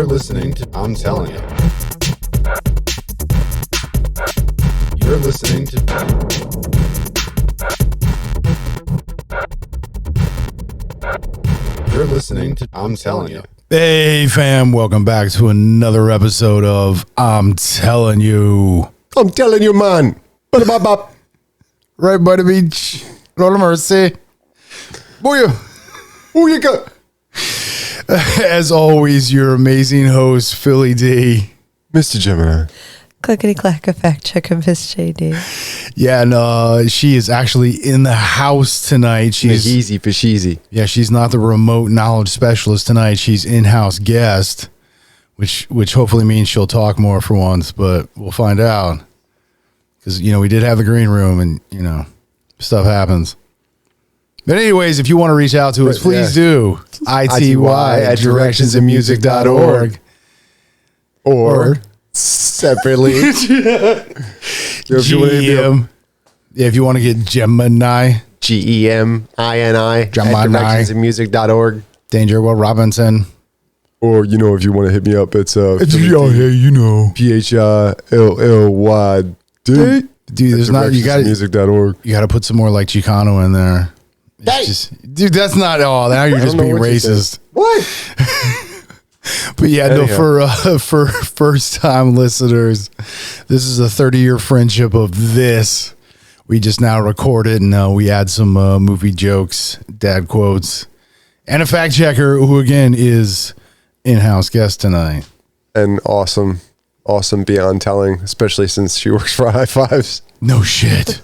listening to I'm Telling You. You're listening to I'm Telling You. Hey fam, welcome back to another episode of I'm Telling You. I'm telling you, man. Ba-da-ba-ba. Right by the beach. Lord of mercy. Booyah. Booyaka. As always, your amazing host, Philly D. Mr. Gemini. Clickety clack, a fact checker, Miss JD. Yeah, and she is actually in the house tonight. She's easy for sheezy. Yeah, she's not the remote knowledge specialist tonight. She's in-house guest, which hopefully means she'll talk more for once, but we'll find out. Because, we did have the green room and, stuff happens. But anyways, if you want to reach out to us, please do. ity@directionsandmusic.org. Or separately. GM. Yeah, if you want to get Gemini. GEMINI. Gemini. Directionsandmusic.org. Danger Will Robinson. Or, if you want to hit me up, it's PHILLYD. Dude, there's not, music.org. You got to put some more like Chicano in there. It's just, dude, that's not all. Now you're just being racist. What? But yeah, anyhow. No, for first time listeners, this is a 30-year friendship of this. We just now recorded and we add some movie jokes, dad quotes, and a fact checker who again is in-house guest tonight. And awesome beyond telling, especially since she works for High Fives. No shit.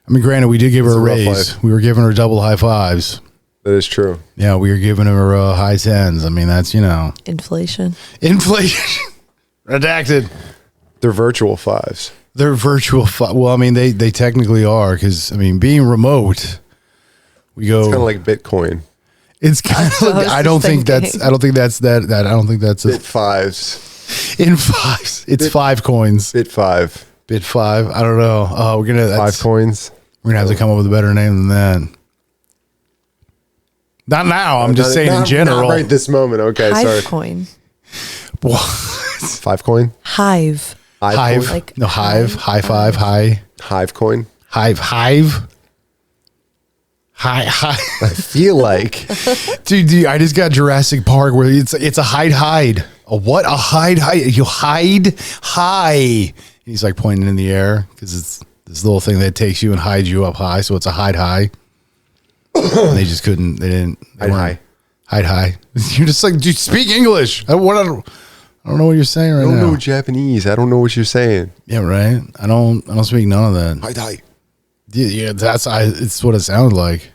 I mean, granted, we did give her a raise. We were giving her double high fives. That is true. Yeah, we were giving her high tens. I mean, that's, Inflation. Redacted. They're virtual fives. They're virtual well, I mean, they technically are because, being remote, we go. It's kind of like Bitcoin. It's kind of like, I don't think that's Bit fives. In fives. It's 5 coins. Bit 5. Bit 5. I don't know. We're going to. 5 coins. We're going to have to come up with a better name than that. Not now. I'm just saying in general. Not right this moment. Okay, Hive sorry. coin. What? 5 coin? Hive. Hive. Like no, hive. High five. High. Hive coin? Hive. Hi. I feel like. Dude, I just got Jurassic Park where it's a hide. A what? A hide. You hide high. He's like pointing in the air because it's this little thing that takes you and hides you up high. So it's a hide high. And they just couldn't. They didn't. Hide high. You're just like, dude, speak English. I don't know what you're saying right now. I don't know Japanese. I don't know what you're saying. Yeah, right. I don't speak none of that. Hide. Yeah, it's what it sounded like,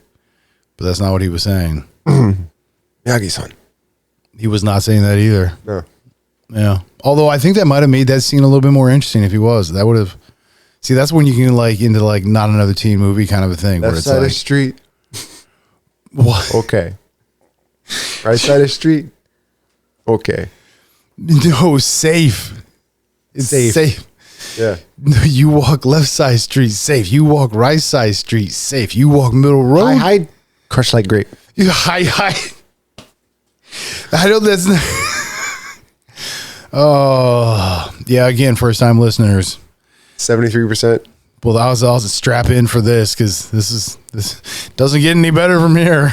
but that's not what he was saying. Yagi-san. He was not saying that either. No. Yeah. Although I think that might have made that scene a little bit more interesting if he was. That would have. See, that's when you can into not another teen movie kind of a thing. Left where it's side of the street. What? Okay. Right side of the street. Okay. No, safe. It's safe. Yeah. You walk left side street, safe. You walk right side street, safe. You walk middle road. Hide. Crush like grape. You hide. I know that's not. Oh, yeah. Again, first time listeners. 73%. Well, I was also strap in for this because this doesn't get any better from here.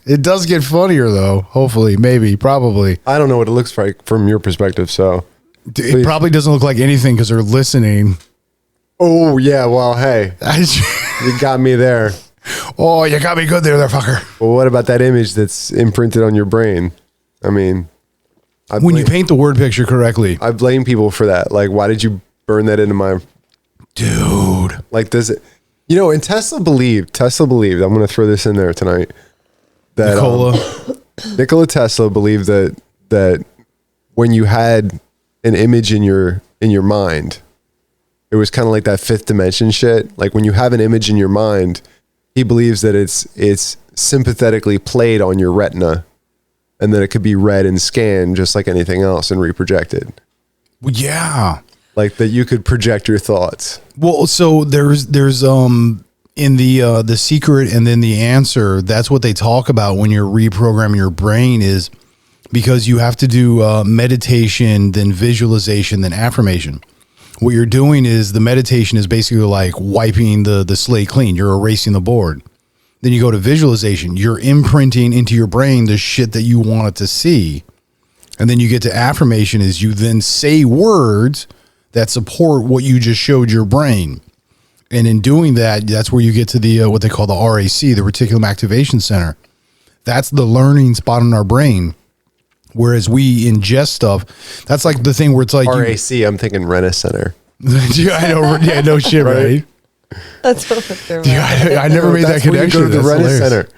It does get funnier though. Hopefully, maybe, probably. I don't know what it looks like from your perspective, so. It probably doesn't look like anything because they're listening. Oh, yeah. Well, hey. You got me there. Oh, you got me good there, fucker. Well, what about that image that's imprinted on your brain? When you paint the word picture correctly. I blame people for that. Like, why did you burn that into my... Dude. Like, does it... and Tesla believed, I'm going to throw this in there tonight, that Nikola Tesla believed that when you had an image in your mind, it was kind of like that fifth dimension shit. Like when you have an image in your mind, he believes that it's sympathetically played on your retina and then it could be read and scanned just like anything else and reprojected. Well, yeah. Like that you could project your thoughts. Well, so there's in the secret and then the answer, that's what they talk about when you're reprogramming your brain is because you have to do meditation, then visualization, then affirmation. What you're doing is the meditation is basically like wiping the slate clean. You're erasing the board. Then you go to visualization. You're imprinting into your brain the shit that you want it to see. And then you get to affirmation is you then say words that support what you just showed your brain. And in doing that, that's where you get to the what they call the RAC, the Reticulum Activation Center. That's the learning spot in our brain. Whereas we ingest stuff, that's like the thing where it's like RAC, I'm thinking Rennes Center. Yeah, I know. Yeah, no shit, right? That's what they're Yeah, I never made that connection. Go to the Rennes Center.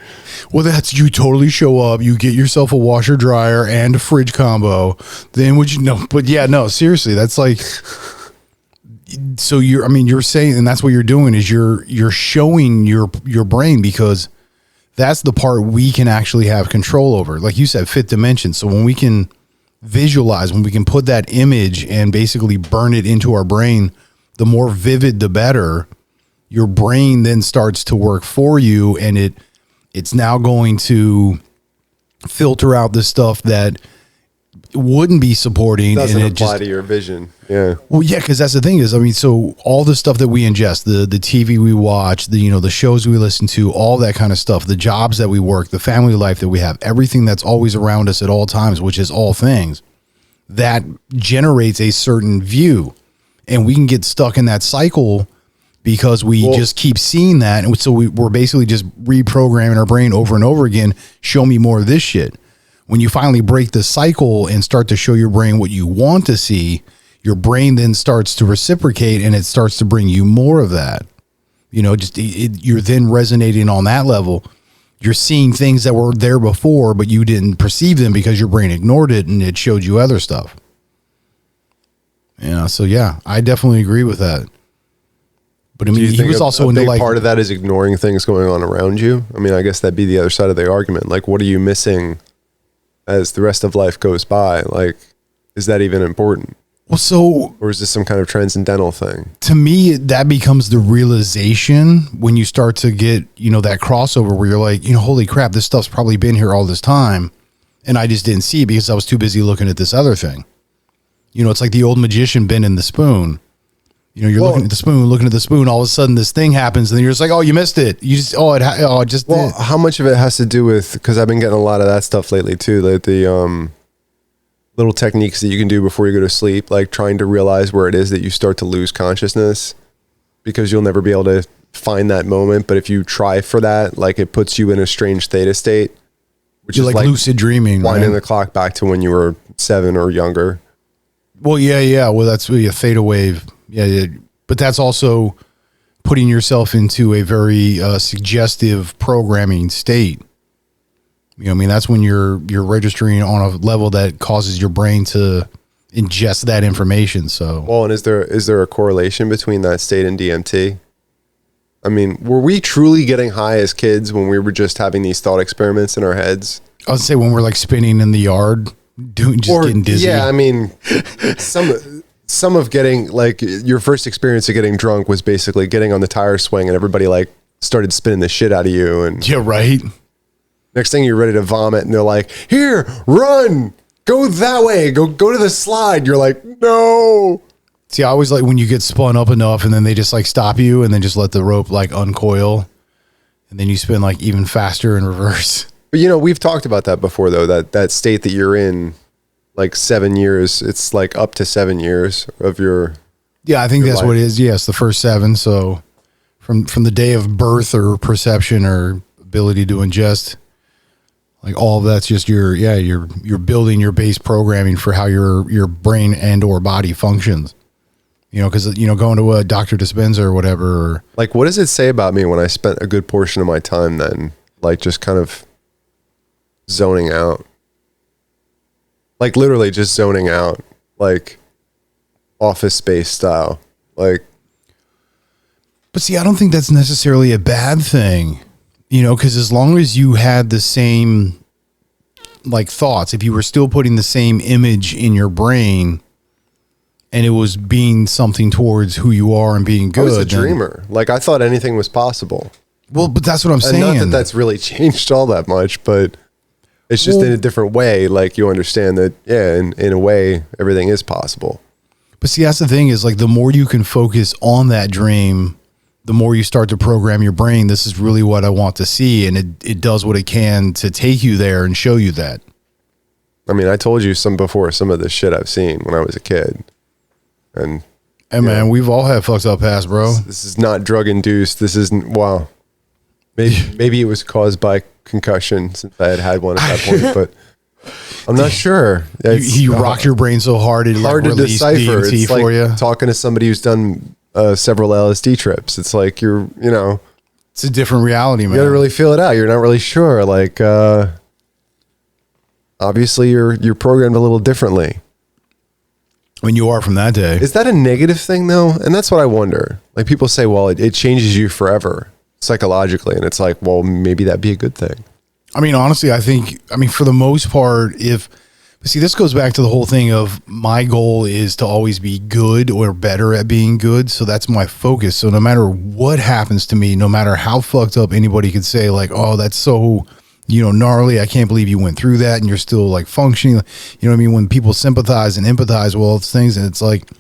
Well, that's you totally show up, you get yourself a washer dryer and a fridge combo. Then would you know? But yeah, no, seriously, that's like. So you're saying, and that's what you're doing is you're showing your brain, because that's the part we can actually have control over. Like you said, fifth dimension. So when we can visualize, when we can put that image and basically burn it into our brain, the more vivid, the better. Your brain then starts to work for you, and it's now going to filter out the stuff that wouldn't be supporting. Doesn't and it apply to your vision. Yeah. Well, yeah, because that's the thing is, so all the stuff that we ingest, the TV we watch, the shows we listen to, all that kind of stuff, the jobs that we work, the family life that we have, everything that's always around us at all times, which is all things, that generates a certain view. And we can get stuck in that cycle because we just keep seeing that. And so we're basically just reprogramming our brain over and over again, show me more of this shit. When you finally break the cycle and start to show your brain what you want to see, your brain then starts to reciprocate, and it starts to bring you more of that. You're then resonating on that level. You're seeing things that were there before, but you didn't perceive them because your brain ignored it and it showed you other stuff. So yeah, I definitely agree with that. But I mean, he was also into like part of that is ignoring things going on around you. I mean, I guess that'd be the other side of the argument. Like, what are you missing as the rest of life goes by? Like, is that even important? Well, or is this some kind of transcendental thing? To me, that becomes the realization when you start to get, that crossover where you're like, holy crap, this stuff's probably been here all this time. And I just didn't see it because I was too busy looking at this other thing. It's like the old magician bending the spoon. You're looking at the spoon, all of a sudden this thing happens, and then you're just like, oh, you missed it. You just, it just did. How much of it has to do with, because I've been getting a lot of that stuff lately too, like the little techniques that you can do before you go to sleep, like trying to realize where it is that you start to lose consciousness, because you'll never be able to find that moment. But if you try for that, like it puts you in a strange theta state, which is like lucid dreaming, winding the clock back to when you were 7 or younger. Well, yeah. Well, that's really a theta wave. Yeah. But that's also putting yourself into a very suggestive programming state. That's when you're registering on a level that causes your brain to ingest that information. So, well, and is there a correlation between that state and DMT? I mean, were we truly getting high as kids when we were just having these thought experiments in our heads? I would say when we're like spinning in the yard, getting dizzy. Yeah, I mean, some of getting, like, your first experience of getting drunk was basically getting on the tire swing and everybody like started spinning the shit out of you. And yeah, right. Next thing you're ready to vomit and they're like, here, run, go that way, go to the slide. You're like, no. See, I always like when you get spun up enough and then they just like stop you and then just let the rope like uncoil and then you spin like even faster in reverse. But we've talked about that before though, that state that you're in, like 7 years, it's like up to 7 years of your. Yeah, I think that's life. What it is. Yes, the first 7. So from the day of birth or perception or ability to ingest, like all of that's just you're building your base programming for how your brain and or body functions. Because going to a Dr. Dispenza or whatever. Or, like, what does it say about me when I spent a good portion of my time then, like, just kind of zoning out? Like, literally just zoning out, like Office Space style. Like, but see, I don't think that's necessarily a bad thing, because as long as you had the same like thoughts, if you were still putting the same image in your brain and it was being something towards who you are and being good. I was a dreamer. Like, I thought anything was possible. Well, but that's what I'm saying. Not that that's really changed all that much, but It's just in a different way. Like you understand that, in a way, everything is possible. But see, that's the thing is like the more you can focus on that dream, the more you start to program your brain. This is really what I want to see. And it does what it can to take you there and show you that. I mean, I told you some of the shit I've seen when I was a kid. And man, we've all had fucked up past, bro. This is not drug induced. This isn't, wow. Maybe it was caused by concussion since I had one at that point, but I'm not sure. You rock your brain so hard it hard like to decipher. DMT It's for like you. talking to somebody who's done several LSD trips. It's like It's a different reality, man. you gotta really feel it out. You're not really sure. Like obviously you're programmed a little differently. When you are from that day. Is that a negative thing though? And that's what I wonder. Like people say, well, it changes you forever psychologically, and it's like, well, maybe that'd be a good thing. I mean, honestly, I mean, for the most part, but see, this goes back to the whole thing of my goal is to always be good or better at being good. So that's my focus. So no matter what happens to me, no matter how fucked up anybody could say like, oh, that's so, gnarly. I can't believe you went through that and you're still like functioning. You know what I mean? When people sympathize and empathize with all those things, and it's like,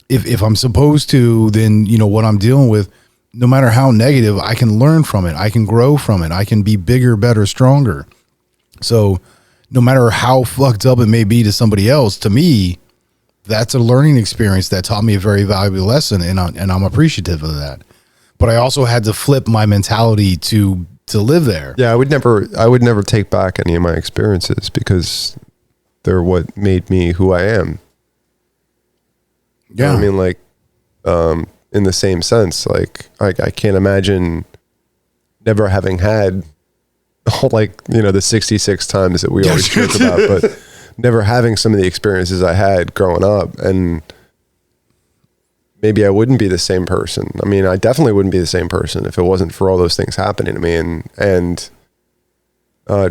if I'm supposed to, then, what I'm dealing with, no matter how negative, I can learn from it. I can grow from it. I can be bigger, better, stronger. So no matter how fucked up it may be to somebody else, to me, that's a learning experience that taught me a very valuable lesson. And I'm appreciative of that. But I also had to flip my mentality to live there. Yeah. I would never take back any of my experiences because they're what made me who I am. Yeah. You know what I mean, like, in the same sense, like I can't imagine never having had the 66 times that we always joke about, but never having some of the experiences I had growing up, and maybe I wouldn't be the same person. I mean, I definitely wouldn't be the same person if it wasn't for all those things happening to me, and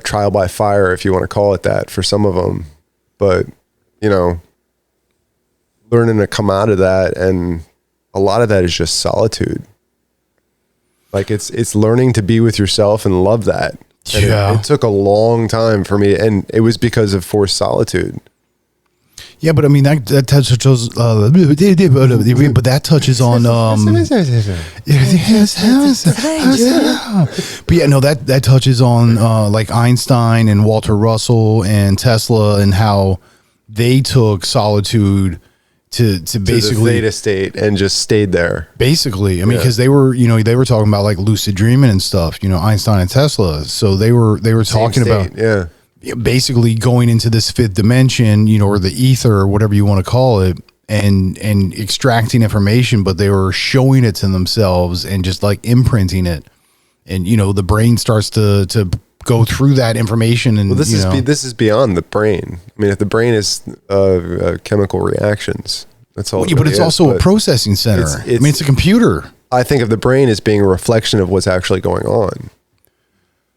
trial by fire, if you want to call it that, for some of them. But learning to come out of that, and a lot of that is just solitude. Like it's learning to be with yourself and love that. And it took a long time for me, and it was because of forced solitude. Yeah, but I mean that touches, but that touches on. But yeah, no, that touches on like Einstein and Walter Russell and Tesla and how they took solitude to basically the theta state and just stayed there. Basically, I mean, because they were talking about like lucid dreaming and stuff. Einstein and Tesla. So they were talking about basically going into this fifth dimension, or the ether or whatever you want to call it, and extracting information, but they were showing it to themselves and just like imprinting it, and the brain starts to go through that information. And this is beyond the brain. I mean, if the brain is chemical reactions, that's all. Yeah, but it's also a processing center. It's a computer. I think of the brain as being a reflection of what's actually going on.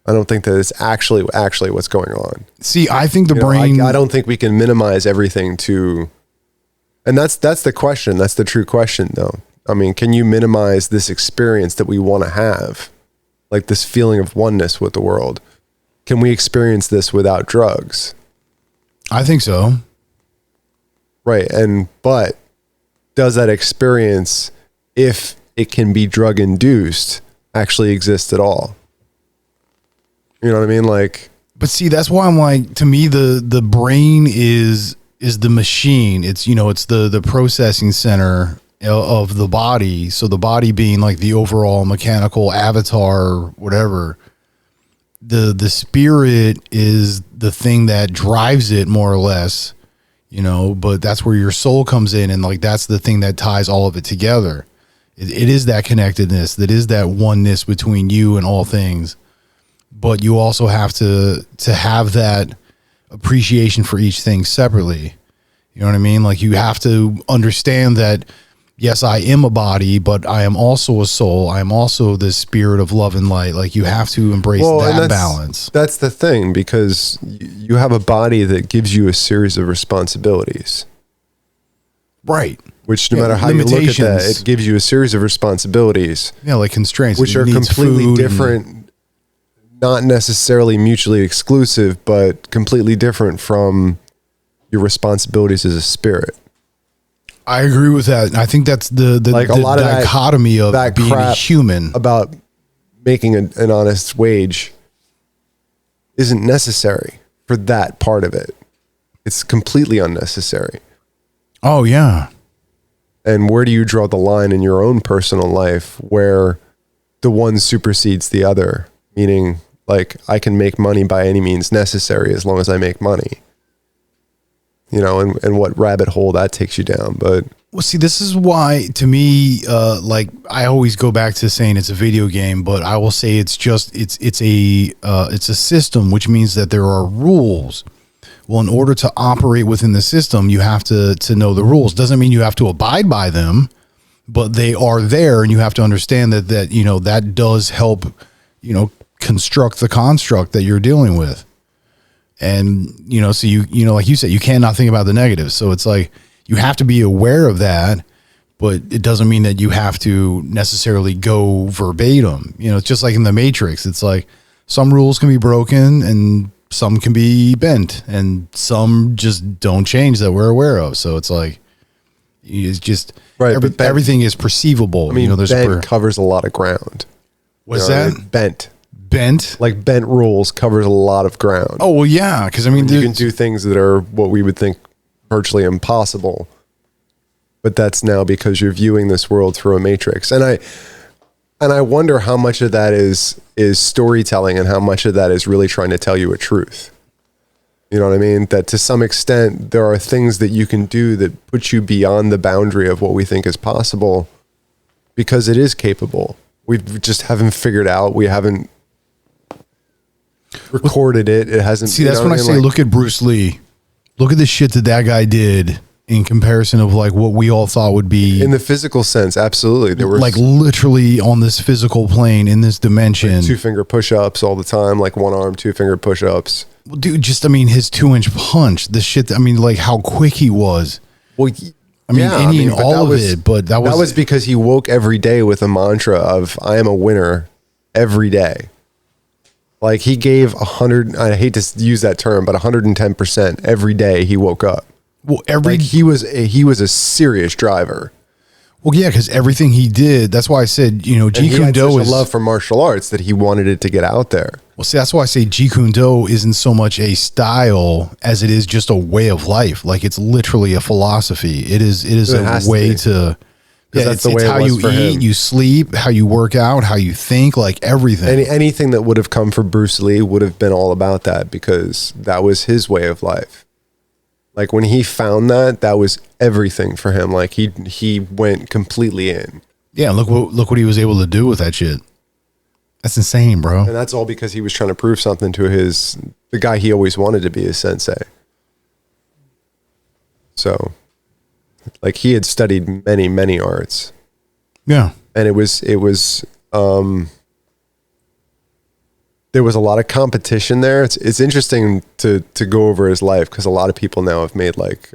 I don't think that it's actually what's going on. See, I think the brain. I don't think we can minimize everything to, and that's the question. That's the true question, though. I mean, can you minimize this experience that we want to have, like this feeling of oneness with the world? Can we experience this without drugs? I think so. Right. But does that experience, if it can be drug induced, actually exist at all? You know what I mean? Like, but see, that's why I'm like, to me, the brain is the machine. It's, it's the processing center of the body. So the body being like the overall mechanical avatar or whatever. The spirit is the thing that drives it more or less, but that's where your soul comes in. And like, that's the thing that ties all of it together. It is that connectedness. That is that oneness between you and all things. But you also have to have that appreciation for each thing separately. You know what I mean? Like you have to understand that, yes, I am a body, but I am also a soul. I am also the spirit of love and light. Like you have to embrace that balance. That's the thing, because you have a body that gives you a series of responsibilities. Right. Which no matter how you look at that, it gives you a series of responsibilities. Yeah, like constraints. Which are completely different. not necessarily mutually exclusive, but completely different from your responsibilities as a spirit. I agree with that. And I think that's the Like a lot of dichotomy of that being a crap human. about making an honest wage isn't necessary for that part of it. It's completely unnecessary. Oh, yeah. And where do you draw the line in your own personal life where the one supersedes the other? Meaning, like, I can make money by any means necessary as long as I make money. You know, and what rabbit hole that takes you down. But Well, see, this is why, to me, like I always go back to saying it's a video game, but I will say it's a system, which means that there are rules. Well, in order to operate within the system, you have to know the rules. Doesn't mean you have to abide by them, but they are there, and you have to understand that that does help, construct the construct that you're dealing with. And, so you like you said, you cannot think about the negatives. So it's like, you have to be aware of that, but it doesn't mean that you have to necessarily go verbatim. It's just like in the Matrix. It's like some rules can be broken and some can be bent, and some just don't change that we're aware of. So it's like, it's just right, everything is perceivable. I mean, bent covers a lot of ground. What's that? Bent? Like bent rules covers a lot of ground. Oh, well, yeah. Because I mean, you can do things that are what we would think virtually impossible, but that's now because you're viewing this world through a matrix. And I wonder how much of that is storytelling and how much of that is really trying to tell you a truth. You know what I mean? That to some extent there are things that you can do that put you beyond the boundary of what we think is possible because it is capable. We just haven't figured out. We haven't recorded it. It hasn't. See, that's when I say, look at Bruce Lee. Look at the shit that guy did in comparison of like what we all thought would be in the physical sense. Absolutely. There were like literally on this physical plane in this dimension, like 2-finger push-ups all the time, like one arm, 2-finger push-ups. Well, dude, just, his 2-inch punch, the shit, like how quick he was. Well, all of it, but that was because he woke every day with a mantra of, I am a winner every day. Like he gave 100, I hate to use that term, but 110% every day he woke up. Well, he was a serious driver. Well, yeah, because everything he did, that's why I said, Jeet Kune Do is a love for martial arts that he wanted it to get out there. Well, see, that's why I say Jeet Kune Do isn't so much a style as it is just a way of life. Like it's literally a philosophy. It is a way to. Yeah, that's the way it's how you eat, you sleep, how you work out, how you think, like everything. Anything that would have come from Bruce Lee would have been all about that because that was his way of life. Like when he found that was everything for him. Like he went completely in. Yeah, look what he was able to do with that shit. That's insane, bro. And that's all because he was trying to prove something to the guy he always wanted to be his sensei. So, like he had studied many, many arts. Yeah. And there was a lot of competition there. It's interesting to go over his life because a lot of people now have made like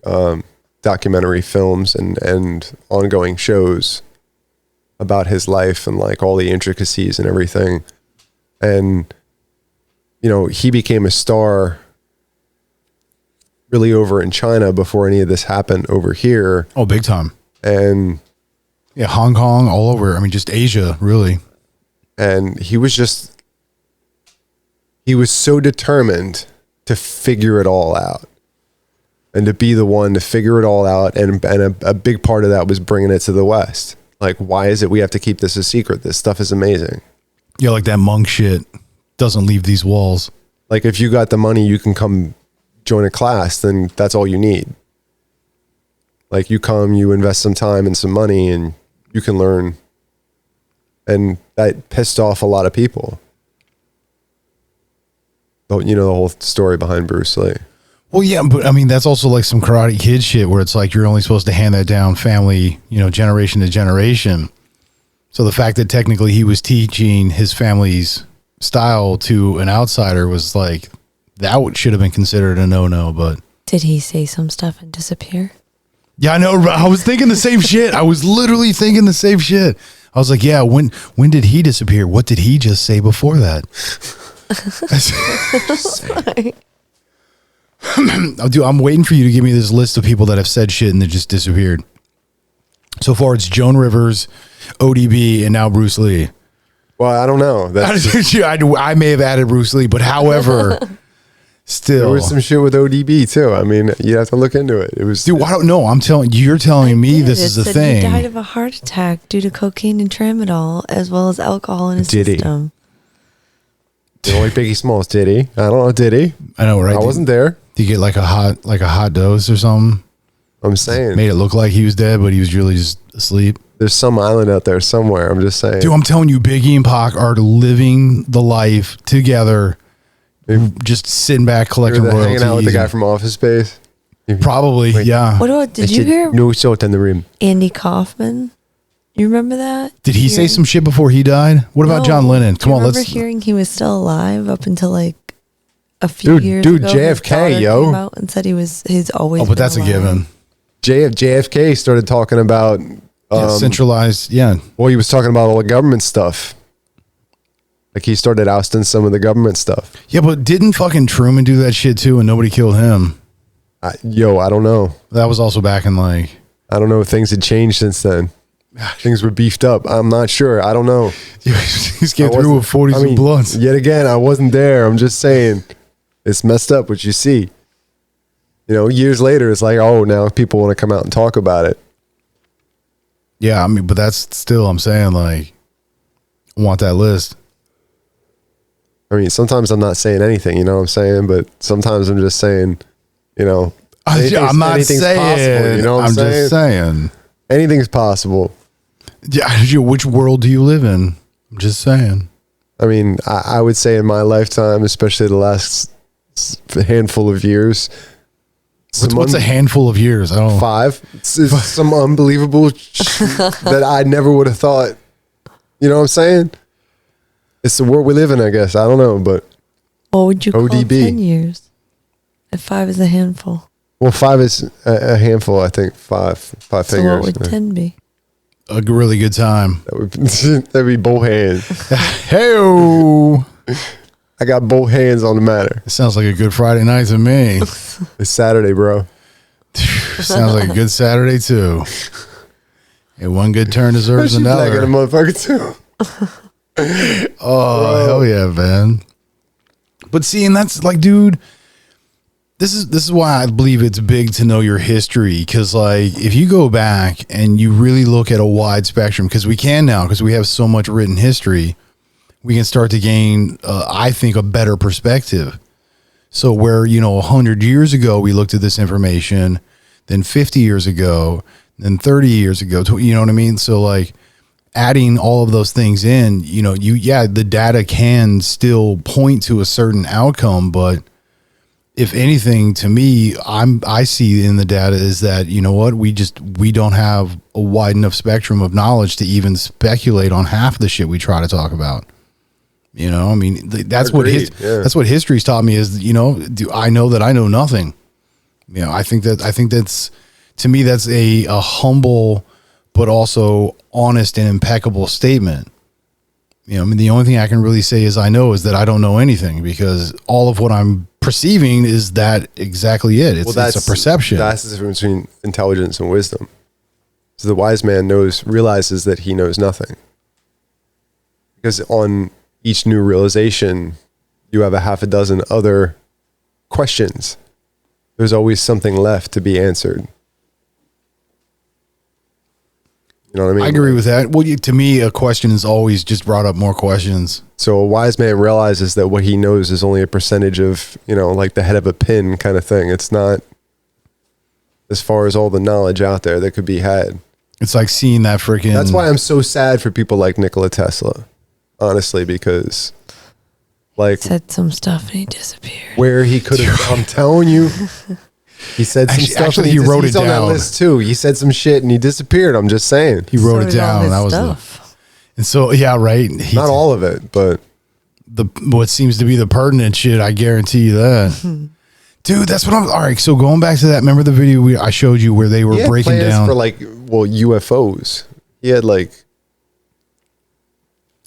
documentary films and ongoing shows about his life and like all the intricacies and everything. And, he became a star really over in China before any of this happened over here. Oh, big time. And yeah, Hong Kong, all over. Just Asia, really. And he was so determined to figure it all out and to be the one to figure it all out. And a big part of that was bringing it to the West. Like, why is it we have to keep this a secret? This stuff is amazing. Yeah, like that monk shit doesn't leave these walls. Like, if you got the money, you can come join a class, then that's all you need. Like, you come, you invest some time and some money, and you can learn. And that pissed off a lot of people. The whole story behind Bruce Lee. Well, yeah, but that's also like some Karate Kid shit where it's like you're only supposed to hand that down family, generation to generation. So the fact that technically he was teaching his family's style to an outsider was like, that should have been considered a no-no, but. Did he say some stuff and disappear? Yeah, I know. I was thinking the same shit. I was literally thinking the same shit. I was like, yeah, when did he disappear? What did he just say before that? Dude, I'm waiting for you to give me this list of people that have said shit and they just disappeared. So far, it's Joan Rivers, ODB, and now Bruce Lee. Well, I don't know. I may have added Bruce Lee, but however, still. There was some shit with ODB too. I mean, you have to look into it. It was. Dude, I don't know. You're telling me this is the thing. He died of a heart attack due to cocaine and tramadol, as well as alcohol in his system. You know, like Biggie Smalls, did he? I don't know, did he? I know, right? I wasn't there. Did you get like a hot dose or something? I'm saying. Made it look like he was dead, but he was really just asleep. There's some island out there somewhere. I'm just saying. Dude, I'm telling you, Biggie and Pac are living the life together, just sitting back collecting royalties. Hanging out with the guy from Office Space. Probably, yeah. What about, did you hear No salt in the rim. Andy Kaufman? You remember that? Did he say some shit before he died? What about John Lennon? Come on, let's. let's. Hearing he was still alive up until like a few years ago. JFK, yo, came out and said he's always. Oh, but that's alive. a given. JFK started talking about centralized. Yeah. Well, he was talking about all the government stuff. Like he started ousting some of the government stuff. Yeah, but didn't fucking Truman do that shit too, and nobody killed him? I don't know. That was also back in like. I don't know if things had changed since then. Things were beefed up. I'm not sure. I don't know. He's getting through with 40s and blunts. Yet again, I wasn't there. I'm just saying, it's messed up what you see. You know, years later, it's like, oh, now people want to come out and talk about it. Yeah, I mean, but that's still, I'm saying, like, I want that list. I mean, sometimes I'm not saying anything, you know what I'm saying? But sometimes I'm just saying, you know, I'm not saying, possible, you know what I'm saying? just saying. Anything's possible. Yeah, which world do you live in? I'm just saying. I mean, I would say in my lifetime, especially the last handful of years. What's a handful of years? I don't know. 5. It's some unbelievable that I never would have thought. You know what I'm saying? It's the world we live in, I guess. I don't know, but. What would you call ODB. 10 years? If 5 is a handful. Well, 5 is a handful, I think. Five So fingers. what would 10 be? A really good time. That'd be both hands. Hey-o. I got both hands on the matter. It sounds like a good Friday night to me. It's Saturday, bro. Sounds like a good Saturday too. And one good turn deserves She's black another. in a motherfucker too. Oh, hell yeah, man. But see, and that's like, dude, this is why I believe it's big to know your history. Because like, if you go back and you really look at a wide spectrum, because we can now, because we have so much written history, we can start to gain, I think, a better perspective. So where, 100 years ago, we looked at this information, then 50 years ago, then 30 years ago, you know what I mean? So like adding all of those things in, the data can still point to a certain outcome, but if anything, to me, I see in the data is that, you know what, we don't have a wide enough spectrum of knowledge to even speculate on half the shit we try to talk about. I mean, that's what that's what history's taught me is, I know that I know nothing. I think that's to me, that's a humble, but also honest and impeccable statement. I mean, the only thing I can really say is that I don't know anything, because all of what I'm perceiving is that exactly it. It's a perception. That's the difference between intelligence and wisdom. So the wise man realizes that he knows nothing, because on each new realization, you have a half a dozen other questions. There's always something left to be answered. You know what I mean? I agree with that. Well, to me, a question is always just brought up more questions. So a wise man realizes that what he knows is only a percentage of, like the head of a pin kind of thing. It's not as far as all the knowledge out there that could be had. It's like seeing that freaking... That's why I'm so sad for people like Nikola Tesla, honestly, because like... Said some stuff and he disappeared. Where he could have... I'm telling you... He said some stuff. Actually, he wrote it down. He's on that list too. He said some shit and he disappeared. I'm just saying. He wrote it down. That was stuff. And so, yeah, right. Not all of it, but what seems to be the pertinent shit. I guarantee you that, dude. That's what I'm. All right. So going back to that, remember the video I showed you where they were breaking down for UFOs. He had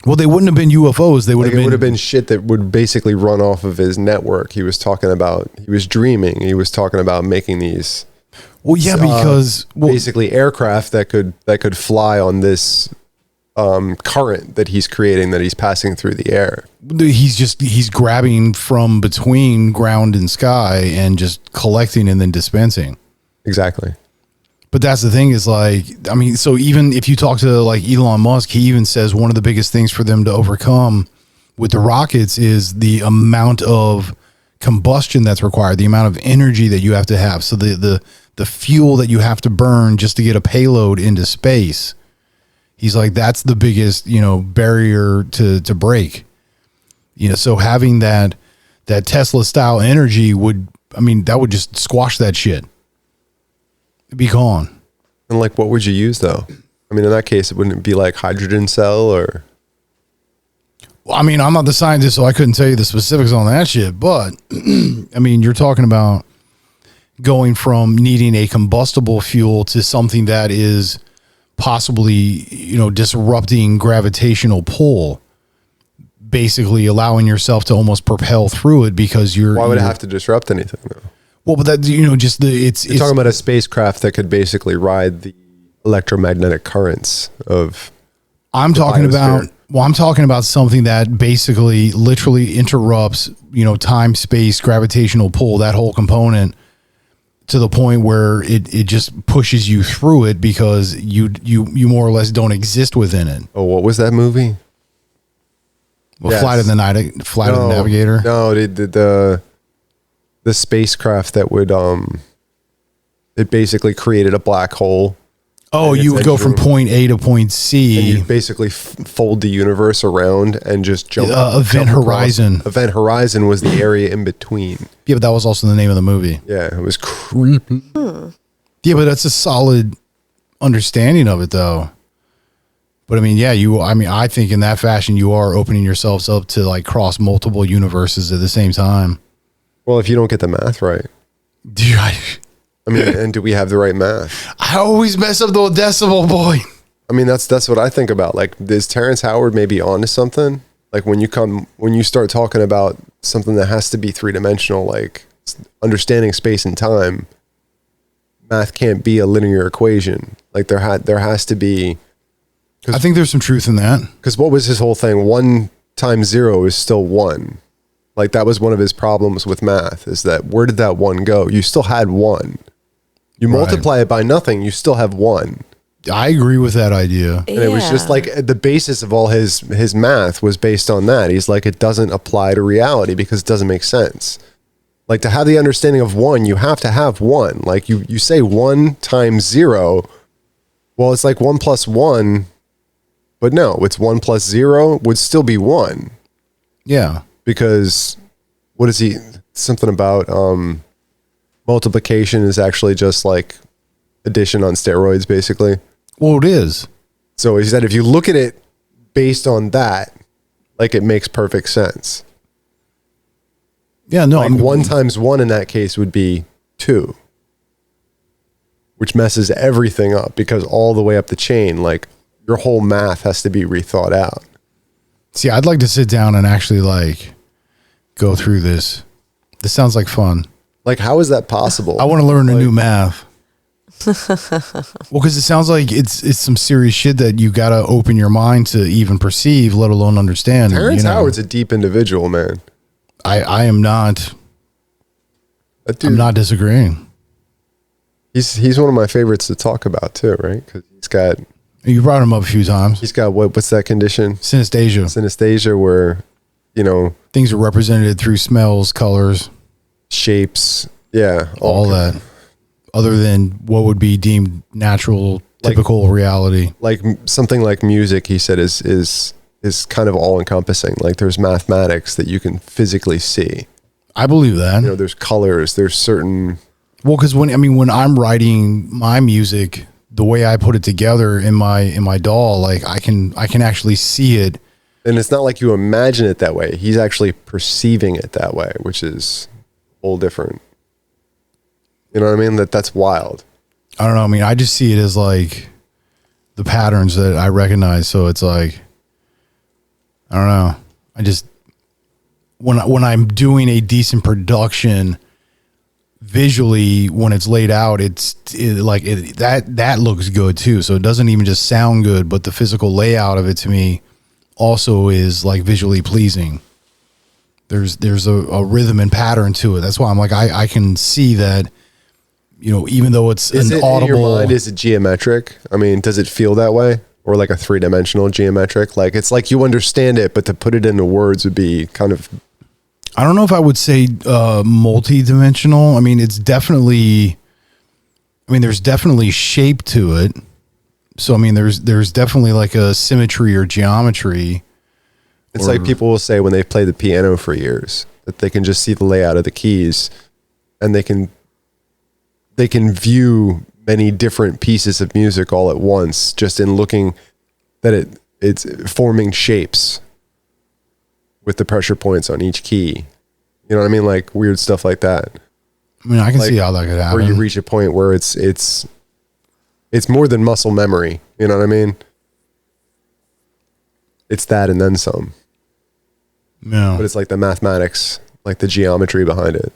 Well, they wouldn't have been UFOs. They would Like have it would have been been shit that would basically run off of his network. He was talking about, he was dreaming. He was talking about making these well, yeah, because basically aircraft that could fly on this current that he's creating, that he's passing through the air. he's grabbing from between ground and sky and just collecting and then dispensing. Exactly. But that's the thing is like, I mean, so even if you talk to like Elon Musk, he even says one of the biggest things for them to overcome with the rockets is the amount of combustion that's required, the amount of energy that you have to have. So the fuel that you have to burn just to get a payload into space. He's like, that's the biggest, barrier to break. So having that Tesla style energy that would just squash that shit. It'd be gone. And like, what would you use though? I mean, in that case, it wouldn't be like hydrogen cell or. Well, I mean, I'm not the scientist, so I couldn't tell you the specifics on that shit. But I mean, you're talking about going from needing a combustible fuel to something that is possibly, disrupting gravitational pull, basically allowing yourself to almost propel through it because you're. Why would it have to disrupt anything though? Well, but that, You're talking about a spacecraft that could basically ride the electromagnetic currents of. I'm talking about something that basically literally interrupts, time, space, gravitational pull, that whole component to the point where it just pushes you through it because you more or less don't exist within it. Oh, what was that movie? Well, yes. Flight of the Navigator. No, the spacecraft that would it basically created a black hole. Oh, you would go from point A to point C. And you basically fold the universe around and just jump. Event Horizon. Event Horizon was the area in between. Yeah, but that was also the name of the movie. Yeah, it was creepy. Yeah, but that's a solid understanding of it, though. But I mean, yeah, I think in that fashion, you are opening yourselves up to like cross multiple universes at the same time. Well, if you don't get the math right. Dude, and do we have the right math? I always mess up the decimal point. I mean, that's what I think about. Like, is Terrence Howard maybe onto something? Like when you start talking about something that has to be three-dimensional, like understanding space and time, math can't be a linear equation. Like there has to be. I think there's some truth in that. Because what was his whole thing? 1 times 0 is still 1. Like that was one of his problems with math, is that where did that 1 go? You still had 1. You multiply it by nothing, you still have 1. I agree with that idea. And it was just like the basis of all his math was based on that. He's like, it doesn't apply to reality because it doesn't make sense. Like to have the understanding of 1, you have to have 1. Like you say 1 times 0. Well, it's like 1 plus 1, but no, it's 1 plus 0 would still be 1. Yeah. Because what is he? Something about multiplication is actually just like addition on steroids, basically. Well, it is. So he said if you look at it based on that, like it makes perfect sense. Yeah, no. Like 1 times 1 in that case would be 2, which messes everything up because all the way up the chain, like your whole math has to be rethought out. See, I'd like to sit down and actually like go through this. This sounds like fun. Like, how is that possible? I want to learn a new math. Well, because it sounds like it's some serious shit that you got to open your mind to even perceive, let alone understand. Terrence Howard's a deep individual, man. I am not. I'm not disagreeing. He's one of my favorites to talk about too, right? Because he's got. You brought him up a few times. He's got what's that condition? Synesthesia. Synesthesia, where things are represented through smells, colors, shapes. Yeah, all that. Other than what would be deemed natural, typical reality. Like something like music, he said, is kind of all encompassing. Like there's mathematics that you can physically see. I believe that. There's colors. There's certain. Well, because when I'm writing my music, the way I put it together in my DAW, like I can actually see it. And it's not like you imagine it that way. He's actually perceiving it that way, which is all different. You know what I mean? That's wild. I don't know. I mean, I just see it as like the patterns that I recognize. So it's like I don't know. I just when I'm doing a decent production visually, when it's laid out, that looks good too. So it doesn't even just sound good, but the physical layout of it to me also is like visually pleasing. There's a rhythm and pattern to it. That's why I'm like, I can see that, you know, even though it's is an it audible. in your mind, is it geometric? I mean, does it feel that way? Or like a 3-dimensional geometric? Like it's like you understand it, but to put it into words would be kind of. I don't know if I would say multi-dimensional. I mean, it's definitely. I mean, there's definitely shape to it. So I mean, there's definitely like a symmetry or geometry. It's like people will say when they play the piano for years that they can just see the layout of the keys, and they can view many different pieces of music all at once just in looking that it's forming shapes with the pressure points on each key. You know what I mean? Like weird stuff like that. I mean, I can see how that could happen. Where you reach a point where it's more than muscle memory. You know what I mean? It's that and then some. Yeah. But it's like the mathematics, like the geometry behind it,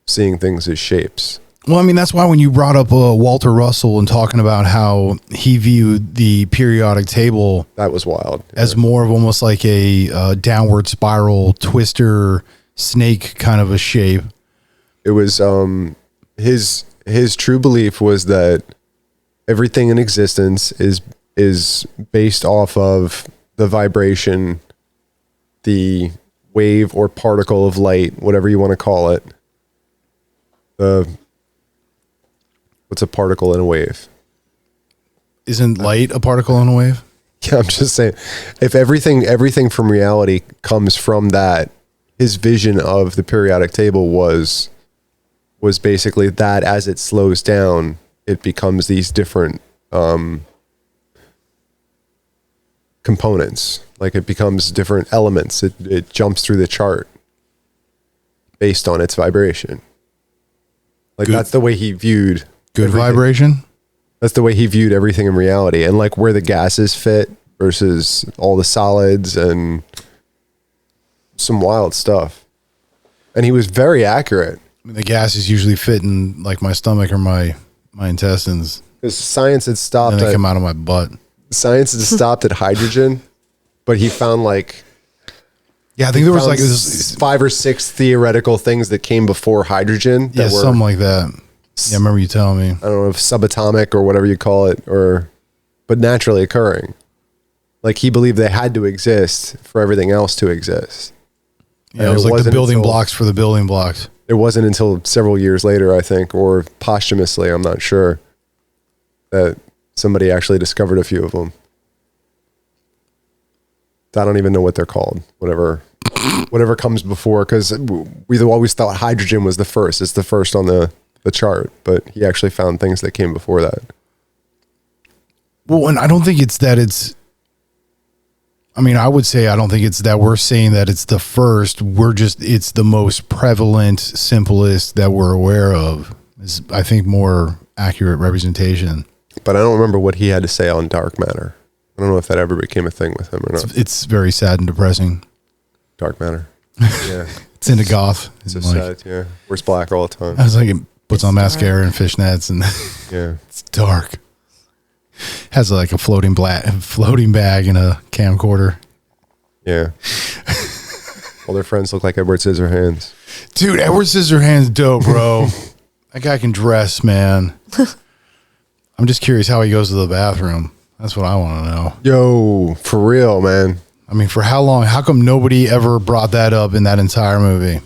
seeing things as shapes. Well, I mean, that's why when you brought up Walter Russell and talking about how he viewed the periodic table, that was wild, as more of almost like a downward spiral twister snake kind of a shape. It was his true belief was that everything in existence is based off of the vibration, the wave or particle of light, whatever you want to call it. What's a particle in a wave? Isn't light a particle in a wave? Yeah, I'm just saying, if everything from reality comes from that, his vision of the periodic table was basically that as it slows down, it becomes these different components. Like it becomes different elements. It jumps through the chart based on its vibration. Like that's the way he viewed good everything. Vibration. That's the way he viewed everything in reality, and like where the gases fit versus all the solids and some wild stuff. And he was very accurate. I mean, the gases usually fit in like my stomach or my intestines. Because science had stopped. And they come out of my butt. Science had stopped at hydrogen, but he found like. Yeah, I think there was like this 5 or 6 theoretical things that came before hydrogen. That were, something like that. Yeah, I remember you telling me. I don't know if subatomic or whatever you call it, but naturally occurring. Like he believed they had to exist for everything else to exist. Yeah, it was like the building blocks for the building blocks. It wasn't until several years later, I think, or posthumously, I'm not sure, that somebody actually discovered a few of them. I don't even know what they're called. Whatever comes before, because we always thought hydrogen was the first. It's the first on the chart, but he actually found things that came before that. Well, and I don't think it's that it's. I mean, I would say I don't think it's that we're saying that it's the first. It's the most prevalent, simplest that we're aware of. Is I think more accurate representation. But I don't remember what he had to say on dark matter. I don't know if that ever became a thing with him or not. It's very sad and depressing. Dark matter. Yeah. It's into goth. It's so sad, yeah. Wears black all the time. I was like, it puts on mascara and fishnets and yeah. It's dark. Has like a floating bag and a camcorder. Yeah. All their friends look like Edward Scissorhands. Dude, Edward Scissorhands dope, bro. That guy can dress, man. I'm just curious how he goes to the bathroom. That's what I want to know. Yo, for real, man. I mean, for how long? How come nobody ever brought that up in that entire movie?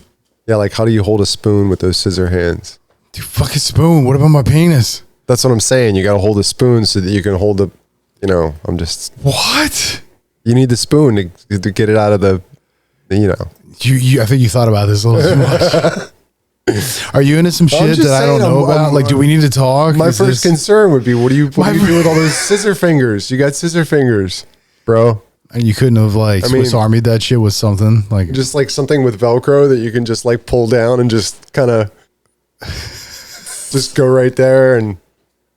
Yeah, like how do you hold a spoon with those scissor hands? Dude, fucking spoon. What about my penis? That's what I'm saying. You got to hold a spoon so that you can hold the, I'm just. What? You need the spoon to get it out of the. I think you thought about this a little too much. Are you into some shit that I don't know about? Like, do we need to talk? My first concern would be, what do you do with all those scissor fingers? You got scissor fingers, bro. And you couldn't have Swiss Armied that shit with something like just like something with Velcro that you can just like pull down and just kind of just go right there. And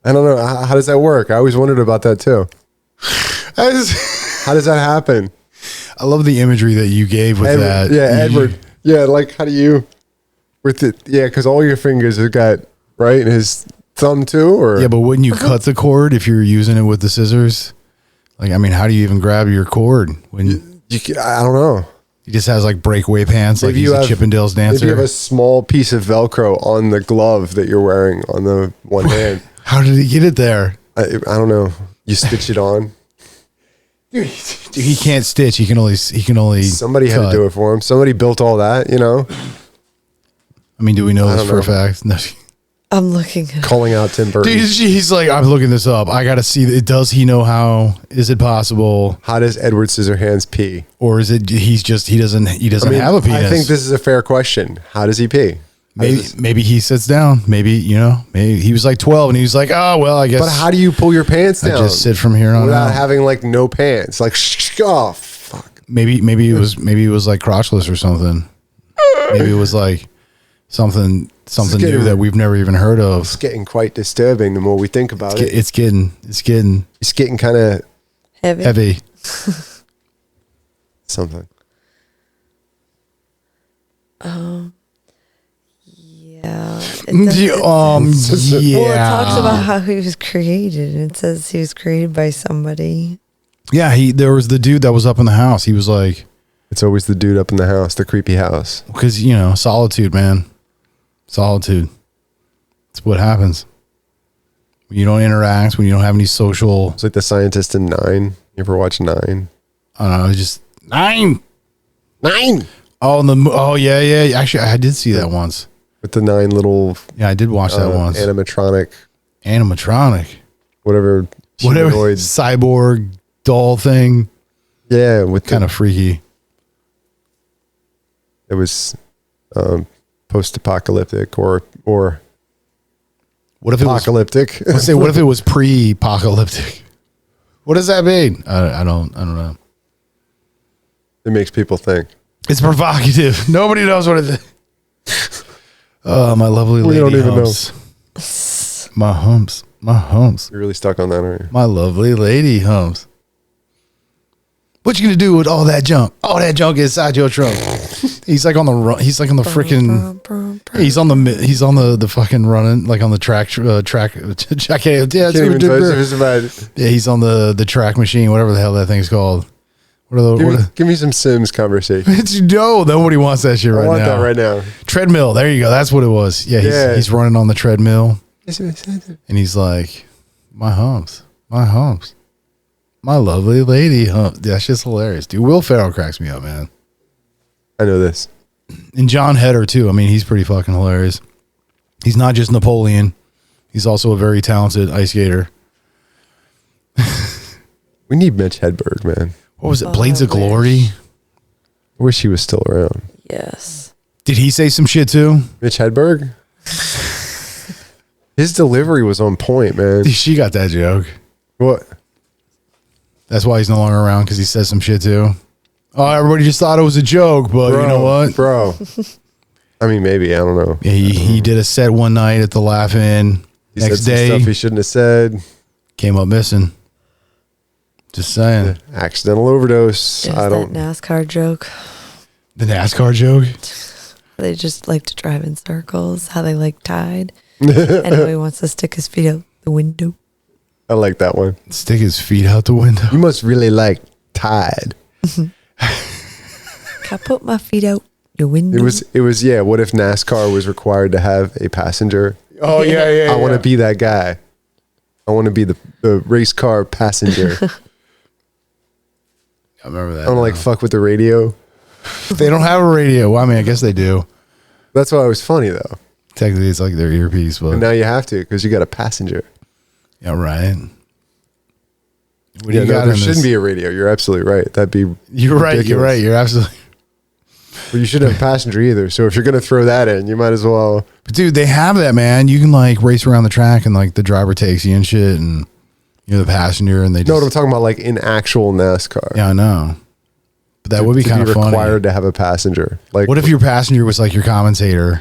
I don't know, how does that work? I always wondered about that too. How does that happen? I love the imagery that you gave with that. Yeah, Edward. Yeah, like how do you with it? Yeah, because all your fingers have got right, and his thumb too. Or Yeah, but wouldn't you cut the cord if you're using it with the scissors? Like, I mean, how do you even grab your cord when I don't know. he just has like breakaway pants, like Maybe he's you a have- Chippendales If dancer? you have a small piece of Velcro on the glove that you're wearing on the one hand, How did he get it there? I don't know. You stitch it on. Dude, he can't stitch. He can only. Somebody had cut. to do it for him. Somebody built all that. You know, I mean, do we know I this don't for a know. fact? No. I'm looking at calling out Tim Burton. Dude, he's like, I'm looking this up. I got to see. Does he know how? Is it possible? How does Edward Scissorhands pee? Or is it he doesn't have a penis? I think this is a fair question. How does he pee? Maybe he sits down. Maybe he was like 12 and he was like, oh well, I guess. But how do you pull your pants I down? just sit from here on without out. having like no pants. Like oh fuck. Maybe it was like crotchless or something. Maybe it was like something new getting- that we've never even heard of. It's getting quite disturbing the more we think about it. It's getting It's getting kind of heavy. heavy. something. Yeah. It does- Yeah. Well, it talks Yeah. about how he was created, and it says he was created by somebody. Yeah, there was the dude that was up in the house. He was like, It's always the dude up in the house, the creepy house. because solitude, man, solitude. It's what happens when you don't interact, when you don't have any social. It's like the scientist in 9. You ever watch 9? I don't know, just 9. 9 Oh, yeah. Actually, I did see that once. with the 9 little Yeah, I did watch that once. animatronic, Animatronic, whatever humanoid. cyborg doll thing, Yeah, with kind of freaky. it was post-apocalyptic or What if it was? apocalyptic. Let's say, what if it was pre-apocalyptic? What does that mean? I don't know. It makes people think. It's provocative. Nobody knows what it is. Oh, my lovely We lady don't even humps. My humps. You're really stuck on that, aren't you? My lovely lady humps. What you gonna do with all that junk? All that junk inside your trunk. He's like on the run. He's like on the freaking. He's on the fucking running, like on the track. Yeah, Can't even touch it. It's about- yeah, he's on the track machine, whatever the hell that thing's called. Give me some Sims conversation. It's nobody wants that shit I right want now. that right now. Treadmill. There you go. That's what it was. Yeah, he's running on the treadmill, and he's like, my humps, my lovely lady hump. That's just hilarious, dude. Will Ferrell cracks me up, man. I know this. And John Heder too. I mean, he's pretty fucking hilarious. He's not just Napoleon. He's also a very talented ice skater. We need Mitch Hedberg, man. What was it? Oh, Blades of I wish. Glory. I wish he was still around. Yes. Did he say some shit too? Mitch Hedberg? His delivery was on point, man. She got that joke. What? That's why he's no longer around, because he says some shit too. Oh, everybody just thought it was a joke, but you know what? Bro. I mean, maybe. I don't know. Yeah, he did a set one night at the Laugh-In. He Next said some day, stuff he shouldn't have said. came up missing. Just saying. Accidental overdose. There's I don't. that NASCAR joke. The NASCAR joke. They just like to drive in circles, how they like Tide. And how he wants to stick his feet out the window. I like that one. Stick his feet out the window. You must really like Tide. Can I put my feet out the window? It was. Yeah. What if NASCAR was required to have a passenger? Oh yeah. I want to be that guy. I want to be the race car passenger. I remember that. I want to like fuck with the radio. They don't have a radio. Well, I mean, I guess they do. That's why it was funny though. Technically, it's like their earpiece, but And now you have to because you got a passenger. yeah, right. What do Yeah, you no, got there in shouldn't this? be a radio. You're absolutely right. That'd be You're right. You're ridiculous. right. You're absolutely. But you shouldn't have a passenger either. So if you're gonna throw that in, you might as well. But dude, they have that, man. You can like race around the track and like the driver takes you and shit, and you're the passenger, and they just. No, what I'm talking about, like in actual NASCAR. Yeah, I know. But that would be To kind of funny. required to have a passenger. Like What if your passenger was like your commentator?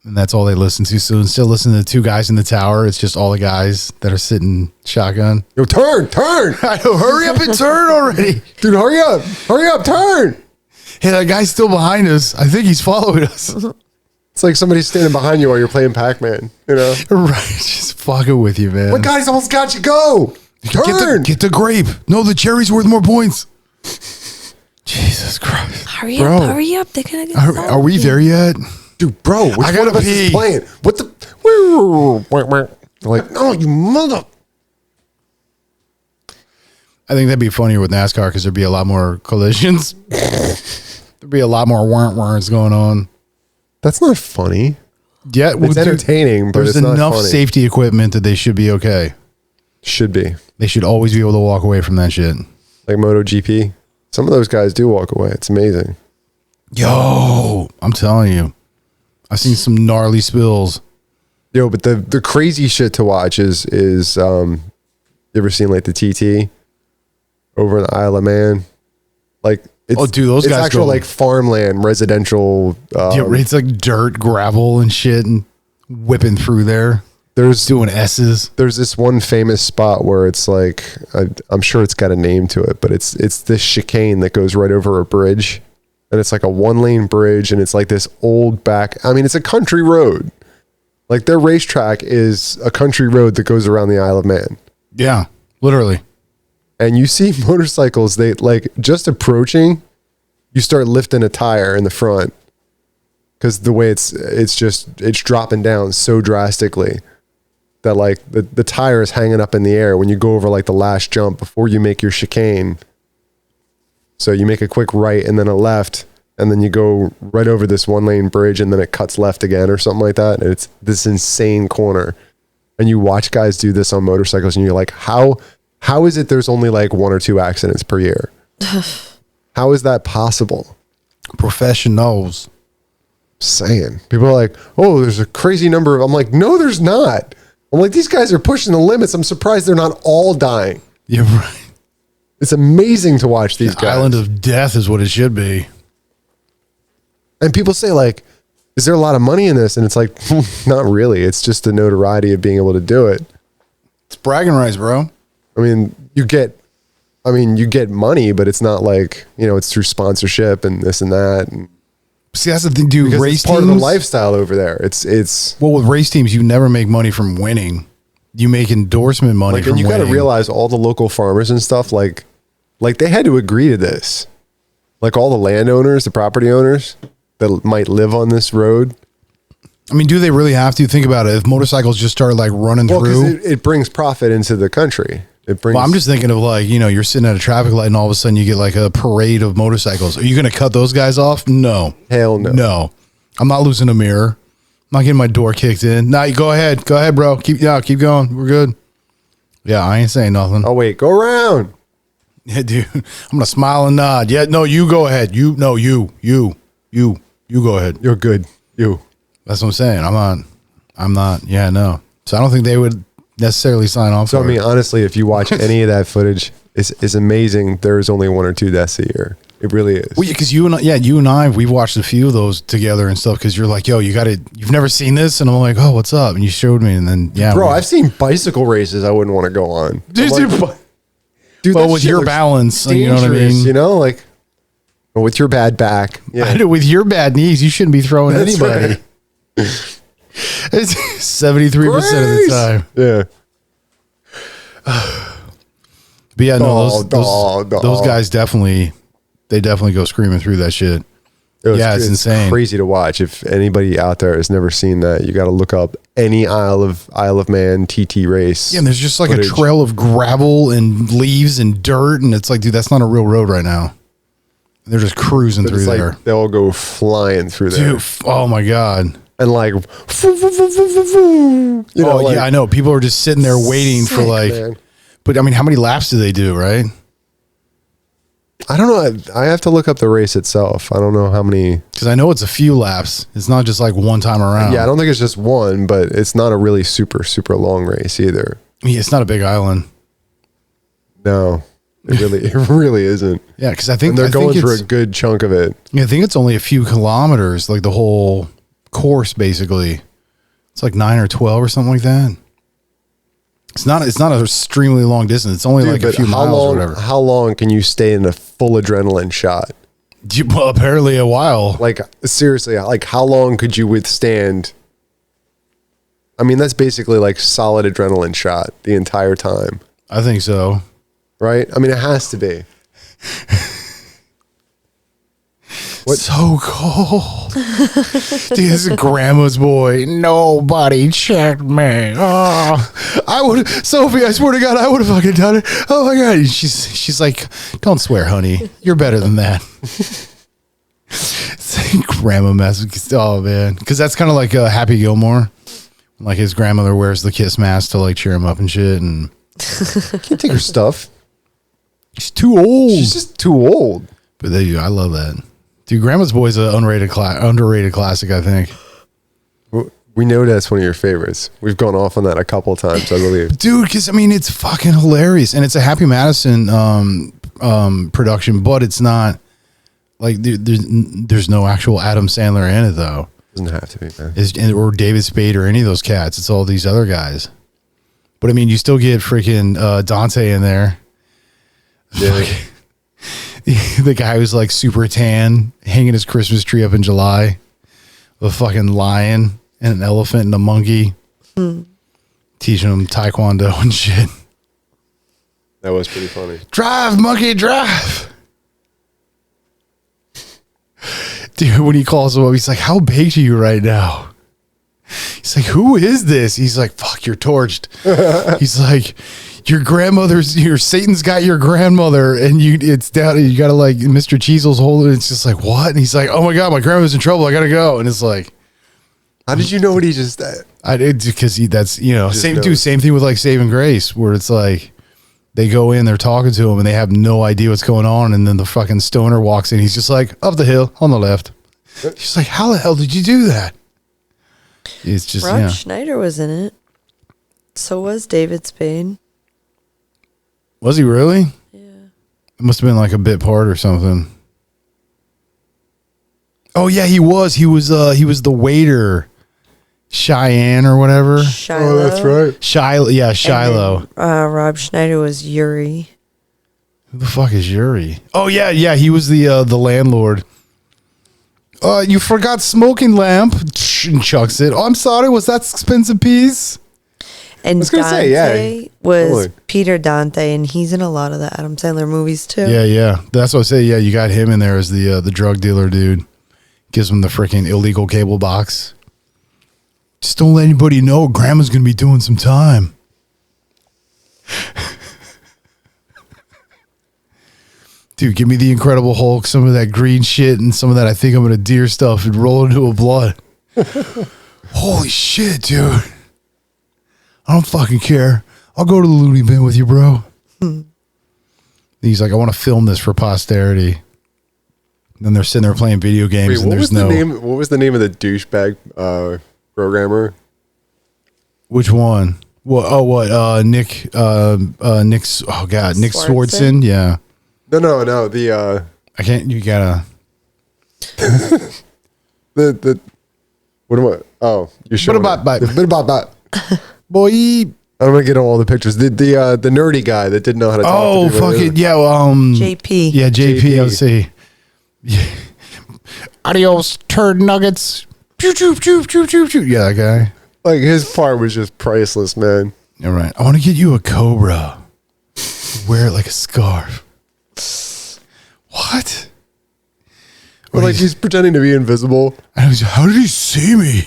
And that's all they listen to. So instead of listening to the two guys in the tower, it's just all the guys that are sitting shotgun. Yo, turn. I know, hurry up and turn already. Dude, hurry up, turn. Hey, that guy's still behind us. I think he's following us. It's like somebody's standing behind you while you're playing Pac-Man, you know? Right. Just fucking with you, man. What guy's almost got you? Go. Turn. Get the grape. No, the cherry's worth more points. Jesus Christ. Hurry Bro. up, hurry up. They're going to get Are we there yet? Dude, bro, which I one gotta of us pee. is playing? What the? Like, no, you mother. I think that'd be funnier with NASCAR because there'd be a lot more collisions. There'd be a lot more warrants going on. That's not funny. Yeah, It's entertaining, but there's it's not enough funny. safety equipment that they should be okay. Should be. They should always be able to walk away from that shit. Like MotoGP. Some of those guys do walk away. It's amazing. Yo, I'm telling you, I've seen some gnarly spills. Yo, but the crazy shit to watch is you ever seen like the TT over in the Isle of Man? Like, it's, Oh, dude, those it's guys actual go- like farmland, residential. Yeah, it's like dirt, gravel, and shit, and whipping through there, There's doing S's. there's this one famous spot where it's like I'm sure it's got a name to it, but it's this chicane that goes right over a bridge, and it's like a 1-lane bridge, and it's like this old back. I mean, it's a country road. Like their racetrack is a country road that goes around the Isle of Man, Yeah, literally. and you see motorcycles. They like just approaching, you start lifting a tire in the front because the way it's dropping down so drastically that like the tire is hanging up in the air when you go over like the last jump before you make your chicane. So you make a quick right and then a left, and then you go right over this 1-lane bridge, and then it cuts left again or something like that. And it's this insane corner. And you watch guys do this on motorcycles, and you're like, how is it there's only like 1 or 2 accidents per year? How is that possible? Professionals. Saying. People are like, oh, there's a crazy number of, I'm like, no, there's not. I'm like, these guys are pushing the limits. I'm surprised they're not all dying. You're right. It's amazing to watch these guys. Island of death is what it should be. And people say like, is there a lot of money in this? And it's like, not really. It's just the notoriety of being able to do it. It's bragging rights, bro. I mean, you get money, but it's not like, you know, it's through sponsorship and this and that. And See, that's the thing, dude. because Race it's part teams, of the lifestyle over there. It's well, with race teams, you never make money from winning. You make endorsement money like, from and you got winning. to realize all the local farmers and stuff, like they had to agree to this. Like all the landowners, the property owners that might live on this road. I mean, do they really have to? Think about it. If motorcycles just start like running Well, through. because it brings profit into the country. It brings. Well, I'm just thinking of like, you know, you're sitting at a traffic light and all of a sudden you get like a parade of motorcycles. Are you going to cut those guys off? No. Hell no. No. I'm not losing a mirror. I'm not getting my door kicked in. Nah, you go ahead. Go ahead, bro. Keep going. We're good. Yeah, I ain't saying nothing. Oh wait, go around. Yeah, dude. I'm going to smile and nod. Yeah, no, you go ahead. You go ahead. You're good. You. That's what I'm saying. I'm not. Yeah, no. So I don't think they would necessarily sign off. So I for mean, it. honestly, if you watch any of that footage, it's amazing. There's only 1 or 2 deaths a year. It really is. Well, because you and I, we've watched a few of those together and stuff. Because you're like, yo, you've never seen this, and I'm like, oh, what's up? And you showed me, and then Bro, I've seen bicycle races I wouldn't want to go on. Dude, I'm like, dude, well, that with shit your looks balance, you know what I dangerous, mean. You know, like or with your bad back. Yeah. With your bad knees, you shouldn't be throwing That's anybody. right. It's 73% of the time. Yeah. But yeah, no, those Dog. guys definitely go screaming through that shit. Yeah, it's insane. Crazy to watch. If anybody out there has never seen that, you got to look up any Isle of Man TT race. Yeah, and there's just like footage. a trail of gravel and leaves and dirt, and it's like, dude, that's not a real road right now. They're just cruising But through it's like there. they'll go flying through there. Dude, oh my God. And like, you know, like, yeah, I know. People are just sitting there waiting for sick, like, man. but I mean, how many laps do they do, right? I don't know. I have to look up the race itself. I don't know how many. Because I know it's a few laps. It's not just like one time around. Yeah, I don't think it's just one, but it's not a really super long race either. Yeah, it's not a big island. No, it really isn't. Yeah, because I think And they're I think going for it's- a good chunk of it. Yeah, I think it's only a few kilometers, like the whole course, basically. It's like 9 or 12 or something like that. It's not an extremely long distance. It's only like a few miles or whatever. How long can you stay in a full adrenaline shot? Well, apparently a while. Like, seriously, like how long could you withstand? I mean, that's basically like solid adrenaline shot the entire time. I think so. Right? I mean, it has to be. What? So cold. Dude, this is grandma's boy. Nobody checked me. Oh, I would, Sophie, I swear to God, I would have fucking done it. Oh my God. She's like, don't swear, honey. You're better than that. Grandma mess. Oh man. Cause that's kind of like Happy Gilmore. Like his grandmother wears the kiss mask to like cheer him up and shit. And can't take her stuff. She's too old. She's just too old. But I love that. Dude, Grandma's Boy's an underrated classic, I think. We know that's one of your favorites. We've gone off on that a couple of times, I believe. Dude, because, I mean, it's fucking hilarious. And it's a Happy Madison production, but it's not, like, there's no actual Adam Sandler in it, though. Doesn't have to be, man. Or David Spade or any of those cats. It's all these other guys. But, I mean, you still get freaking Dante in there. Yeah. The guy who's like super tan, hanging his Christmas tree up in July, with a fucking lion and an elephant and a monkey, teaching him taekwondo and shit. That was pretty funny. Drive, monkey, drive. Dude, when he calls him up, he's like, how baked are you right now? He's like, who is this? He's like, fuck, you're torched. He's like, your Satan's got your grandmother, and it's down. You gotta like Mr. Cheesel's holding. It's just like, what? And he's like, oh my God, my grandma's in trouble. I gotta go. And it's like, how did you know what he just said? I did because that's same knows. thing with like Saving Grace, where it's like they go in, they're talking to him, and they have no idea what's going on, and then the fucking stoner walks in. He's just like, up the hill on the left. She's like, how the hell did you do that? It's just Rob Schneider was in it. So was David Spade. Was he really? Yeah. It must have been like a bit part or something. Oh yeah, he was. He was the waiter, Cheyenne or whatever. Shiloh. Oh, that's right. Shiloh. Then, Rob Schneider was Yuri. Who the fuck is Yuri? Oh yeah. He was the landlord. You forgot smoking lamp. And chucks it. Oh, I'm sorry. Was that expensive piece? And Dante was Totally. Peter Dante, and he's in a lot of the Adam Sandler movies too. Yeah. That's what I say. Yeah, you got him in there as the drug dealer dude. Gives him the freaking illegal cable box. Just don't let anybody know. Grandma's gonna be doing some time. Dude, give me the Incredible Hulk, some of that green shit, and some of that I think I'm gonna deer stuff and roll into a blood. Holy shit, dude. I don't fucking care. I'll go to the loony bin with you, bro. He's like, I want to film this for posterity. And then they're sitting there playing video games. Wait, and there's no. What was the name of the douchebag programmer? Which one? What? Nick. Nick's. Oh God, Nick Swardson. Yeah. No. The I can't. You gotta. the. What am I? Oh, you're showing. What about that? Boy? I'm gonna get all the pictures. The nerdy guy that didn't know how to talk. Oh, to people. fuck it. Yeah. JP. Yeah, JP. Let's see. Yeah. Adios, turd nuggets. Choo, choo, choo, choo, choo, choo. Yeah, that guy. Like his part was just priceless, man. All right. I want to get you a cobra. Wear it like a scarf. What? Or like he's pretending to be invisible. I was, how did he see me?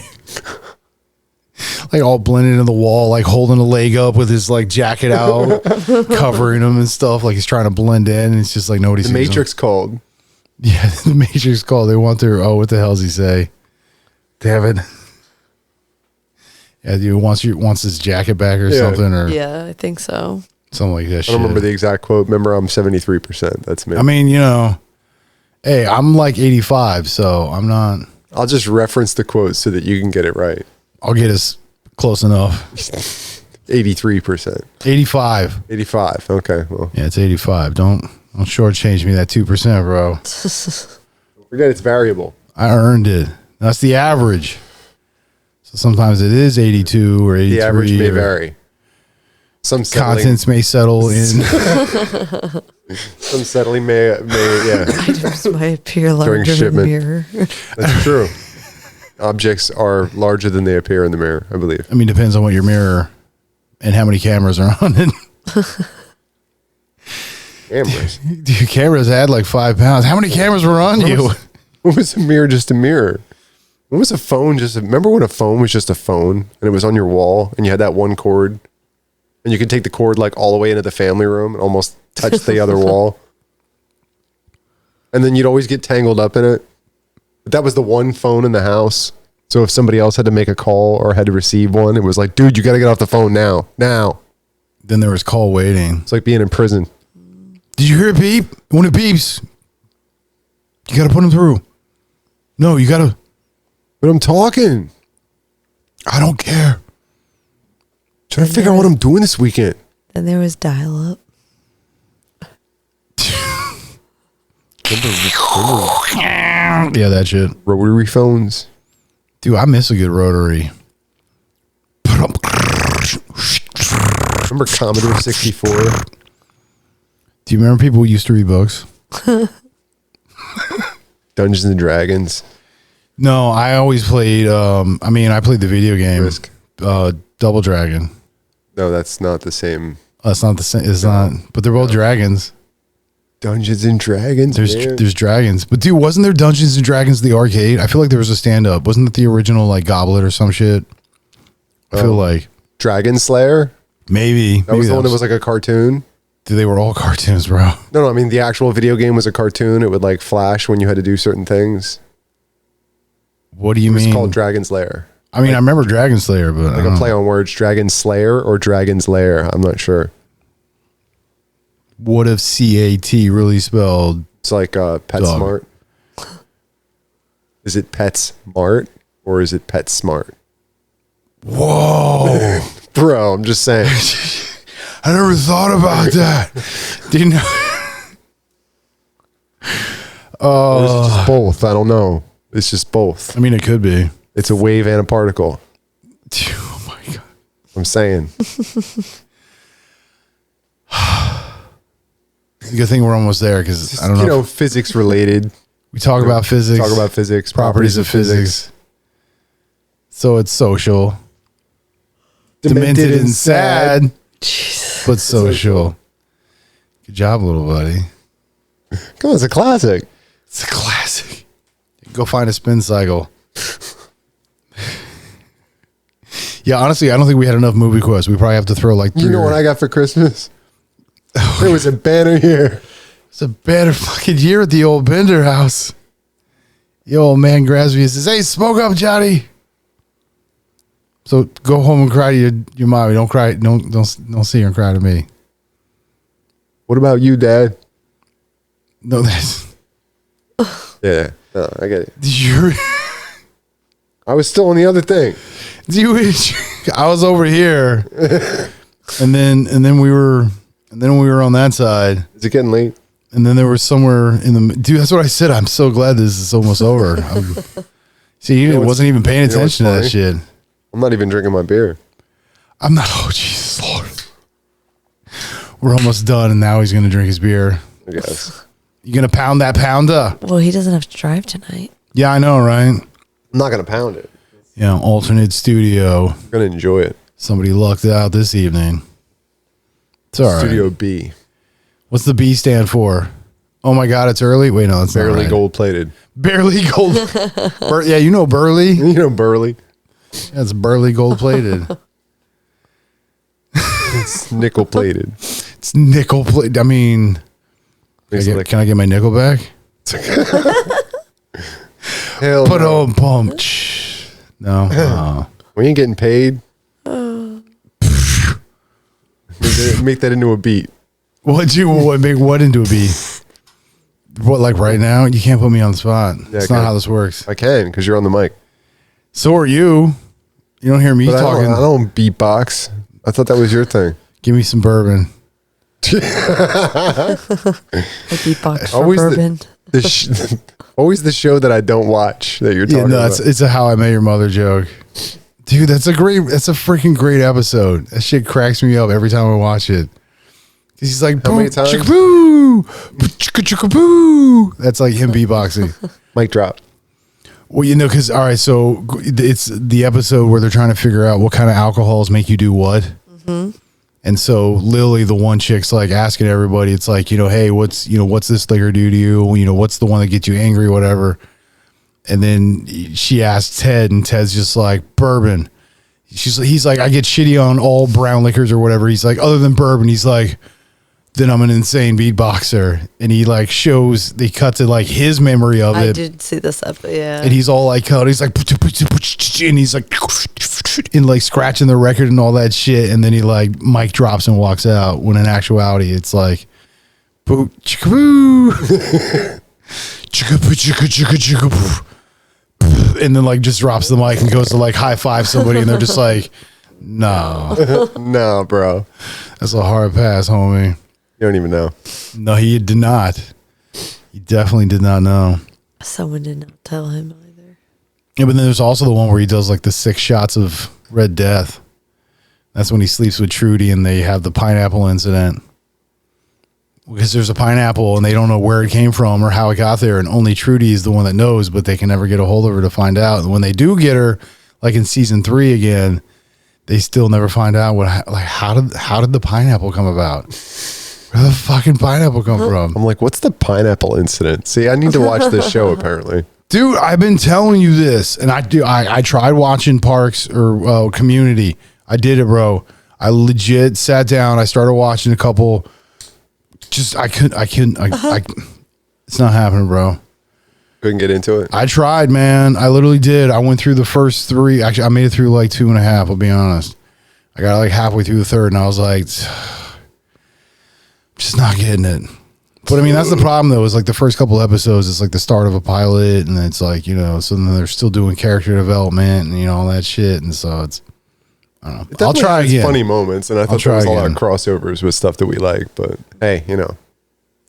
Like all blended into the wall, like holding a leg up with his like jacket out, covering him and stuff. Like he's trying to blend in. And it's just like nobody sees him. The Matrix called. Yeah, the Matrix called. They want their, what the hell does he say? Damn it. Yeah, he wants his jacket back or something. Or yeah, I think so. Something like that. I don't remember the exact quote. Remember, I'm 73%. That's me. I mean, hey, I'm like 85, so I'm not. I'll just reference the quote so that you can get it right. I'll get us close enough. 83%. 85. 85. Okay. Well, yeah, it's 85. Don't shortchange me that 2%, bro. forget it's variable. I earned it. That's the average. So sometimes it is 82 or 83. The average may vary. Some Contents may settle in. Some settling may yeah. Items might appear During larger in the shipment. mirror. That's true. Objects are larger than they appear in the mirror, I believe. I mean, depends on what your mirror and how many cameras are on it. Cameras. Your cameras add like 5 pounds. How many cameras were on you? What was a mirror just a mirror? What was a phone just remember when a phone was just a phone and it was on your wall and you had that one cord and you could take the cord like all the way into the family room and almost touch the other wall? And then you'd always get tangled up in it. But that was the one phone in the house. So if somebody else had to make a call or had to receive one, it was like, dude, you got to get off the phone now. Now. Then there was call waiting. It's like being in prison. Did you hear a beep? When it beeps, you got to put them through. No, you got to. But I'm talking. I don't care. Trying to figure out what I'm doing this weekend. Then there was dial-up. Yeah, that shit. Rotary phones. Dude, I miss a good rotary. Remember Commodore 64? Do you remember people who used to read books? Dungeons and Dragons. No, I always played, I played the video game. Risk. Double Dragon. No, that's not the same. It's not the same. It's not, but they're both dragons. Dungeons and Dragons. man. There's dragons. But dude, wasn't there Dungeons and Dragons the arcade? I feel like there was a stand-up. Wasn't it the original like Goblet or some shit? I feel like. Dragon Slayer. Maybe. That was the one that was like a cartoon. Dude, they were all cartoons, bro. No, I mean the actual video game was a cartoon. It would like flash when you had to do certain things. What do you It was mean? called Dragon Slayer. I mean, I remember Dragon Slayer, but Like a play on words, Dragon Slayer or Dragon's Lair. I'm not sure. what if CAT really spelled? It's like PetSmart. Is it PetSmart or is it PetSmart? Whoa. Bro, I'm just saying. I never thought about that. Didn't know. Or is it just both? I don't know. It's just both. I mean, it could be. It's a wave and a particle. Oh my God. I'm saying. Good thing we're almost there because I don't know. You know, physics related. We talk about physics. Talk about physics. properties of physics. So it's social. Demented and sad, Jesus. but social. Good job, little buddy. Come on, it's a classic. It's a classic. Go find a spin cycle. Yeah, honestly, I don't think we had enough movie quotes. We probably have to throw like 3 You know what I got for Christmas? There was a banner here. It's a better fucking year at the old Bender house. The old man grabs me and says, "Hey, smoke up, Johnny." So go home and cry to your mommy. Don't cry. Don't see her and cry to me. What about you, Dad? No, that's Yeah, no, I get it. you're. I was still on the other thing. I was over here, and then we were on that side, Is it getting late? and then there was somewhere in the dude. That's what I said. I'm so glad this is almost over. See, you what's- wasn't even paying you know what's attention to that funny? shit. I'm not even drinking my beer. I'm not. Oh Jesus Lord, we're almost done, and now he's gonna drink his beer. I guess. You gonna pound that pounder? Well, he doesn't have to drive tonight. Yeah, I know, right? I'm not gonna pound it. Yeah, alternate studio. I'm gonna enjoy it. Somebody lucked out this evening. It's all right. Studio B. What's the B stand for? Oh my God, it's early. Wait, no, it's Barely not right. gold plated. Barely gold. Yeah, you know Burley. You know Burley. That's Burley gold plated. It's nickel plated. It's nickel plated. I mean, can I get my nickel back? Hell Put no. on pump. No. We ain't getting paid. Make that into a beat. What make what into a B? What, like right now? You can't put me on the spot. That's okay. not how this works. I can because you're on the mic. So are you. You don't hear me But talking. I don't beatbox. I thought that was your thing. Give me some bourbon. A beatbox for Always bourbon. Always the show that I don't watch that you're Yeah, talking no, about. it's a How I Met Your Mother joke. Dude, that's a freaking great episode. That shit cracks me up every time I watch it. Cause he's like, how many times? Chicka-boo, chicka-chicka-boo. That's like him beatboxing. Mic drop. Well, cause all right, so it's the episode where they're trying to figure out what kind of alcohols make you do what. Mm-hmm. And so Lily, the one chick's like asking everybody, it's like, hey, what's this liquor do to you? What's the one that gets you angry, whatever. And then she asked Ted, and Ted's just like, bourbon. He's like, I get shitty on all brown liquors or whatever. He's like, other than bourbon, he's like, then I'm an insane beatboxer. And he like they cut to like his memory of it. I did see this up, yeah. And he's all like, he's like, and he's like, and like scratching the record and all that shit. And then he like mic drops and walks out, when in actuality, it's like, boo, chicka boo, chicka boo, chicka chicka chicka boo. And then like just drops the mic and goes to like high five somebody, and they're just like, no. No, bro. That's a hard pass, homie. You don't even know. No, he did not. He definitely did not know. Someone did not tell him either. Yeah, but then there's also the one where he does like the 6 shots of Red Death. That's when he sleeps with Trudy and they have the pineapple incident. Because there's a pineapple and they don't know where it came from or how it got there, and only Trudy is the one that knows, but they can never get a hold of her to find out. And when they do get her, like in season 3 again, they still never find out how did the pineapple come about? Where the fucking pineapple come from? I'm like, what's the pineapple incident? See, I need to watch this show apparently. Dude, I've been telling you this, and I tried watching Parks or Community. I did it, bro. I legit sat down. I started watching a couple. Just I couldn't. It's not happening, bro. Couldn't get into it. I tried, man. I literally did. I went through the first 3. Actually, I made it through like 2.5. I'll be honest. I got like halfway through the 3rd, and I was like, just not getting it. But I mean, that's the problem though. Is like the first couple episodes, it's like the start of a pilot, and it's like so then they're still doing character development and all that shit, and so it's. I don't know. I'll try again. Funny moments, and I thought there was a lot of crossovers with stuff that we like. But hey,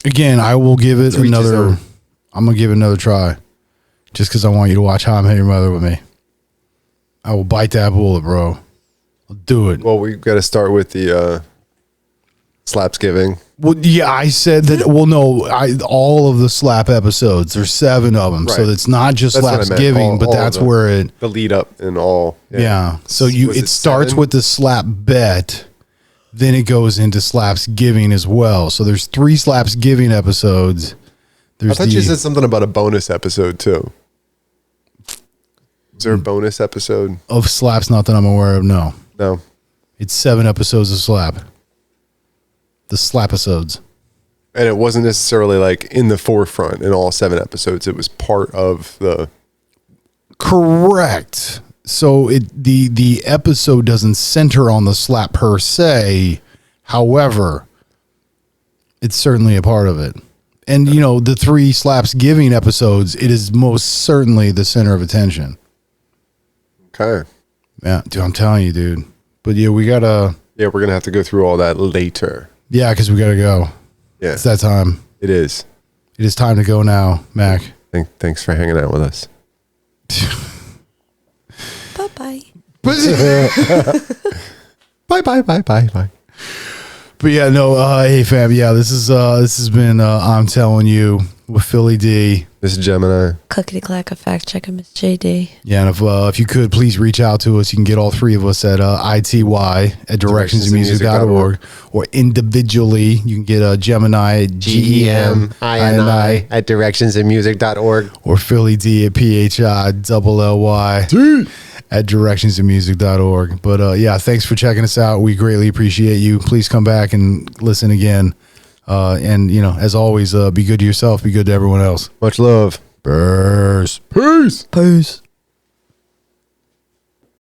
again, I will give it another. I'm gonna give it another try, just because I want you to watch How I Met Your Mother with me. I will bite that bullet, bro. I'll do it. Well, we got to start with the Slapsgiving. Well, yeah, I said that. Well, no, all of the slap episodes. There's 7 of them, so it's not just Slapsgiving, but that's where the lead up and all. Yeah. So it starts 7? With the slap bet, then it goes into Slapsgiving as well. So there's 3 Slapsgiving episodes. I thought you said something about a bonus episode too. Is there a bonus episode of Slaps? Not that I'm aware of. No. It's 7 episodes of Slap. The Slapisodes. And it wasn't necessarily like in the forefront in all 7 episodes. It was part of the. Correct. So the episode doesn't center on the slap per se. However, it's certainly a part of it. And the 3 Slapsgiving episodes, it is most certainly the center of attention. Okay. Yeah, dude, I'm telling you, dude. But yeah, we gotta. Yeah, we're gonna have to go through all that later. Yeah, because we gotta go. Yeah, it's that time. It is. It is time to go now, Mac. Thanks for hanging out with us. Bye-bye. Bye. But yeah, no, hey fam, yeah, this has been I'm Telling You with Philly D. This is Gemini. Clickety clack, a fact checker, Miss JD. Yeah, and if you could please reach out to us, you can get all 3 of us at ity@directionsmusic.org, or individually you can get Gemini GEMINI at directionsandmusic.org, or Philly D at PHILLY at directionsandmusic.org. But yeah, thanks for checking us out. We greatly appreciate you. Please come back and listen again. And as always, be good to yourself, be good to everyone else. Much love. Peace. Peace.